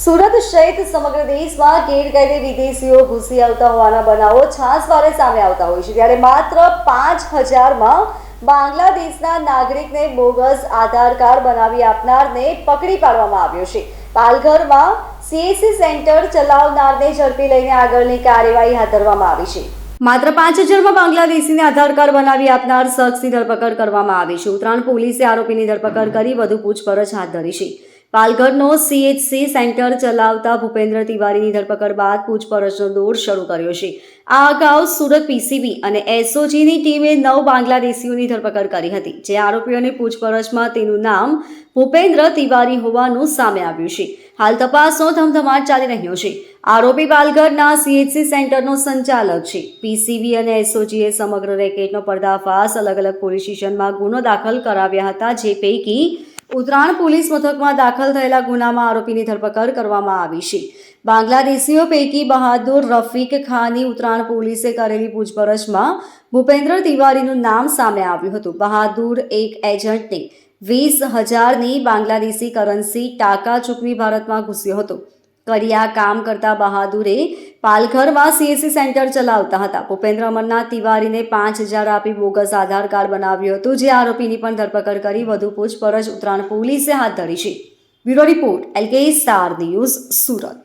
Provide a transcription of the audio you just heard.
સુરત સહિત સમગ્ર દેશમાં ગેરકાયદે વિદેશીઓ ઘૂસી આવતા હોવાના બનાવો છાસવારે સામે આવતા હોય છે, ત્યારે માત્ર 5,000માં બાંગ્લાદેશના નાગરિકને બોગસ આધાર કાર્ડ બનાવી આપનારને પકડી પાડવામાં આવ્યો છે. પાલઘરમાં CSC સેન્ટર ચલાવનારને ઝડપી લઈને આગળની કાર્યવાહી હાથ ધરવામાં આવી છે. માત્ર 5,000માં બાંગ્લાદેશીને આધાર કાર્ડ બનાવી આપનાર શખ્સની ધરપકડ કરવામાં આવી છે. ઉત્તરાયણ પોલીસે આરોપીની ધરપકડ કરી વધુ પૂછપરછ હાથ ધરી છે. પાલઘરનો CHC સેન્ટર ચલાવતા ભૂપેન્દ્ર તિવારીની ધરપકડ બાદ પૂછપરછનો દોર શરૂ કર્યો છે. આ અગાઉ સુરત PCB અને SOGની ટીમે 9 બાંગ્લાદેશીઓની ધરપકડ કરી હતી, જે આરોપીઓની પૂછપરછમાં તેનું નામ ભૂપેન્દ્ર તિવારી હોવાનું સામે આવ્યું છે. હાલ તપાસનો ધમધમાટ ચાલી રહ્યો છે. આરોપી પાલઘરના CHC સેન્ટરનો સંચાલક છે. PCB અને SOGએ સમગ્ર રેકેટનો પર્દાફાશ અલગ અલગ પોલીસ સ્ટેશનમાં ગુનો દાખલ કરાવ્યા હતા, જે પૈકી ઉત્તરાયણ પોલીસ મથકમાં દાખલ થયેલા ગુનામાં આરોપીની ધરપકડ કરવામાં આવી છે. બાંગ્લાદેશીઓ પૈકી બહાદુર રફીક ખાનની ઉત્તરાયણ પોલીસે કરેલી પૂછપરછમાં ભૂપેન્દ્ર તિવારીનું નામ સામે આવ્યું હતું. બહાદુર એક એજન્ટને 20,000ની બાંગ્લાદેશી કરન્સી ટાકા ચૂકવી ભારતમાં ઘૂસ્યો હતો. કડિયા કામ કરતા બહાદુરે પાલઘરમાં CSC સેન્ટર ચલાવતા હતા. ભૂપેન્દ્ર અમરનાથ તિવારીને 5,000 આપી બોગસ આધાર કાર્ડ બનાવ્યું હતું, જે આરોપીની પણ ધરપકડ કરી વધુ પૂછપરછ ઉત્તરાયણ પોલીસે હાથ ધરી છે. Bureau report LK star news, Surat.